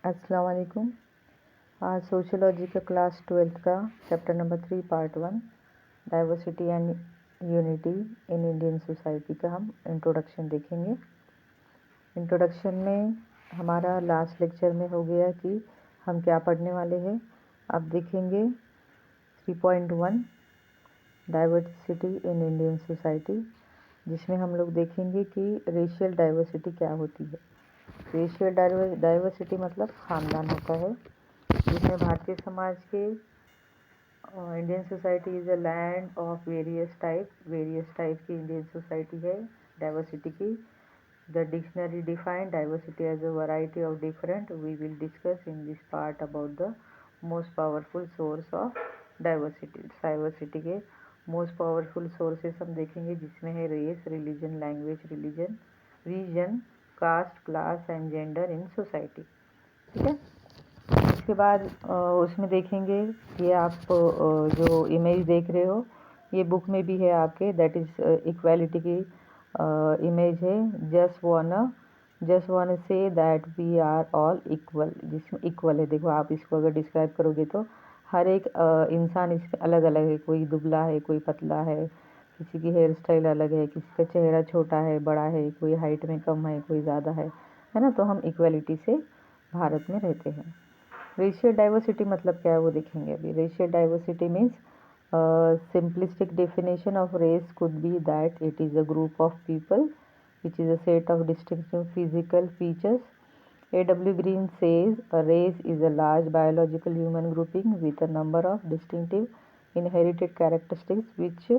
अस्सलाम वालेकुम। आज सोशियोलॉजी का क्लास 12th का chapter number 3 part 1 diversity and unity in Indian society का हम इंट्रोडक्शन देखेंगे। इंट्रोडक्शन में हमारा लास्ट लेक्चर में हो गया कि हम क्या पढ़ने वाले हैं। अब देखेंगे 3.1 डाइवर्सिटी इन इंडियन सोसाइटी, जिसमें हम लोग देखेंगे कि रेशियल डाइवर्सिटी क्या होती है। रेशियल डाइवर्सिटी मतलब ख़ानदान होता है, जिसमें भारतीय समाज के Indian society is a land of various type की इंडियन सोसाइटी है डाइवर्सिटी की। The dictionary define diversity as a variety of different. We will discuss in this part about the most powerful source of diversity के most powerful sources हम देखेंगे, जिसमें है race, religion, language, region, caste, class and gender in society. ठीक है। इसके बाद उसमें देखेंगे, ये आप जो इमेज देख रहे हो ये बुक में भी है आपके, दैट इज़ इक्वालिटी की इमेज है। Just wanna say that we are all equal, जिसमें इक्वल है। देखो, आप इसको अगर डिस्क्राइब करोगे तो हर एक इंसान इसमें अलग अलग है। कोई दुबला है, कोई पतला है, किसी की हेयर स्टाइल अलग है, किसी का चेहरा छोटा है, बड़ा है, कोई हाइट में कम है, कोई ज़्यादा है ना। तो हम इक्वालिटी से भारत में रहते हैं। रेशियल डाइवर्सिटी मतलब क्या है वो देखेंगे अभी। Racial diversity means simplistic definition of race could be that it is a group of people which is a set of distinctive physical features. A.W. Green says a race is a large biological human grouping with a number of distinctive inherited characteristics which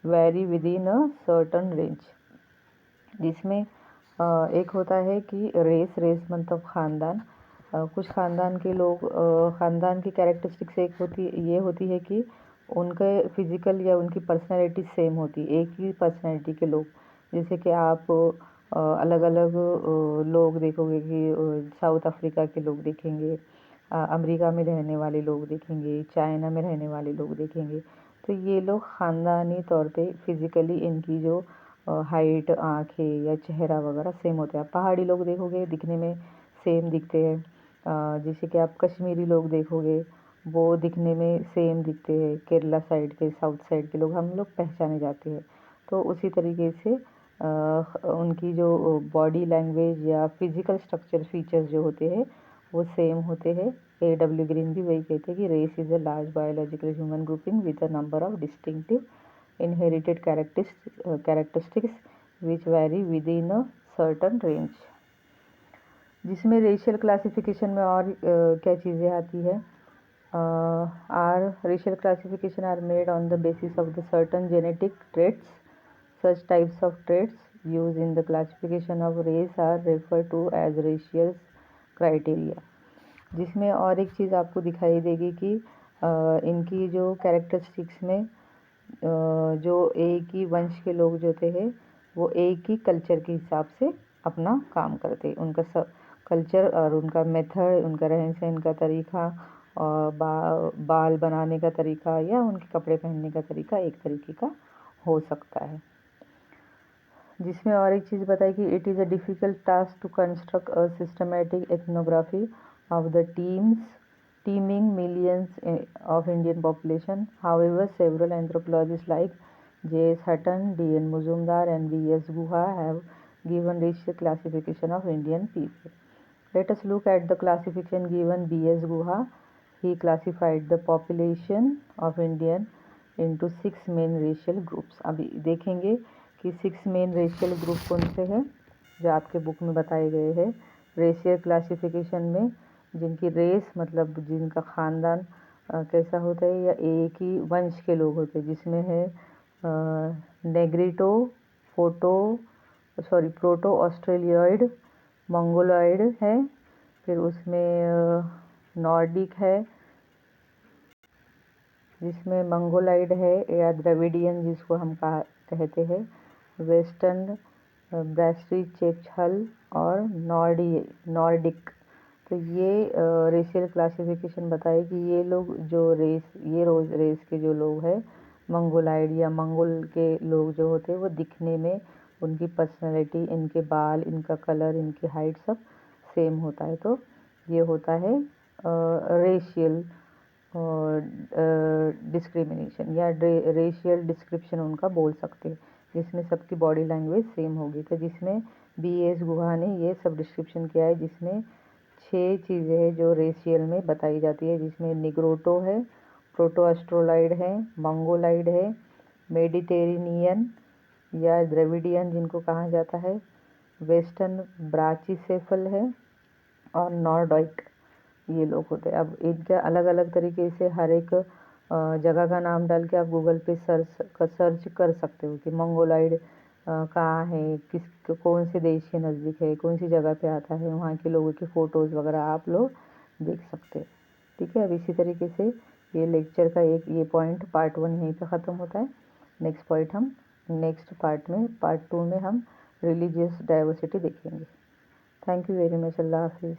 vary within a certain range. जिसमें एक होता है कि race मतलब ख़ानदान। कुछ ख़ानदान के लोग, ख़ानदान की कैरेक्टरिस्टिक्स ये होती है कि उनके फिज़िकल या उनकी पर्सनैलिटी सेम होती है, एक ही पर्सनैलिटी के लोग। जैसे कि आप अलग अलग लोग देखोगे कि साउथ अफ्रीका के लोग देखेंगे, अमेरिका में रहने वाले लोग देखेंगे, चाइना में रहने वाले लोग देखेंगे। तो ये लोग ख़ानदानी तौर पे फिज़िकली इनकी जो हाइट, आँखें या चेहरा वगैरह सेम होते हैं। आप पहाड़ी लोग देखोगे दिखने में सेम दिखते हैं, जैसे कि आप कश्मीरी लोग देखोगे वो दिखने में सेम दिखते हैं। केरला साइड के, साउथ साइड के लोग हम लोग पहचाने जाते हैं। तो उसी तरीके से उनकी जो बॉडी लैंग्वेज या फिज़िकल स्ट्रक्चर फीचर्स जो होते हैं वो सेम होते हैं। A.W. ग्रीन भी वही कहते हैं कि race is a large biological human grouping with a number of distinctive inherited characteristics which vary within a certain range। जिसमें रेशियल क्लासिफिकेशन में और क्या चीज़ें आती है। Are racial classification are made on the basis of the certain genetic traits. such types of traits used in the classification of race are referred to as racial criteria। जिसमें और एक चीज़ आपको दिखाई देगी कि इनकी जो कैरेक्टरिस्टिक्स में जो एक ही वंश के लोग जो थे वो एक ही कल्चर के हिसाब से अपना काम करते। उनका कल्चर और उनका मेथड, उनका रहन सहन का तरीका और बाल बनाने का तरीका या उनके कपड़े पहनने का तरीका एक तरीके का हो सकता है। जिसमें और एक चीज़ बताई कि it is a difficult task to construct a systematic ethnography of the teeming millions of Indian population. However, several anthropologists like J.S. Hutton, D.N. Muzumdar and V.S. Guha have given racial classification of Indian people. Let us look at the classification given B.S. Guha. He classified the population of Indian into 6 main racial groups। अभी देखेंगे कि 6 main racial group कौन से हैं जो आपके book में बताए गए हैं। रेशियल क्लासिफिकेशन में जिनकी रेस मतलब जिनका ख़ानदान कैसा होता है या एक ही वंश के लोग होते हैं, जिसमें है नेग्रिटो, प्रोटो ऑस्ट्रेलियोइड, मंगोलॉइड है, फिर उसमें नॉर्डिक है, जिसमें मंगोलाइड है या द्रविडियन जिसको हम कहते हैं, वेस्टर्न ब्रैस्ट्रीचेचहल और नॉर्डिक। तो ये रेशियल क्लासिफिकेशन बताए कि ये लोग जो रेस के जो लोग हैं मंगोलाइड या मंगोल के लोग जो होते हैं वो दिखने में उनकी पर्सनैलिटी, इनके बाल, इनका कलर, इनकी हाइट सब सेम होता है। तो ये होता है रेशियल डिस्क्रिमिनेशन या रेशियल डिस्क्रिप्शन उनका बोल सकते हैं, जिसमें सबकी बॉडी लैंग्वेज सेम होगी। तो जिसमें BS गुहा ने ये सब डिस्क्रिप्शन किया है, जिसमें 6 चीज़ें हैं जो रेशियल में बताई जाती है, जिसमें निग्रोटो है, प्रोटोअस्ट्रोलाइड है, मंगोलाइड है, मेडिटेरेनियन या द्रविडियन जिनको कहा जाता है, वेस्टर्न ब्राचिसेफल है, और नॉर्डॉइक, ये लोग होते हैं। अब इनके अलग अलग तरीके से हर एक जगह का नाम डाल के आप गूगल पे सर्च कर सकते हो कि मंगोलाइड कहाँ है, कौन से देश के नज़दीक है, कौन सी जगह पे आता है, वहाँ के लोगों के फ़ोटोज़ वगैरह आप लोग देख सकते हैं। ठीक है, अब इसी तरीके से ये लेक्चर का ये पॉइंट पार्ट 1 यहीं पे ख़त्म होता है। नेक्स्ट पॉइंट हम नेक्स्ट पार्ट 2 में हम रिलीजियस डाइवर्सिटी देखेंगे। Thank you very much. अल्लाह हाफिज़।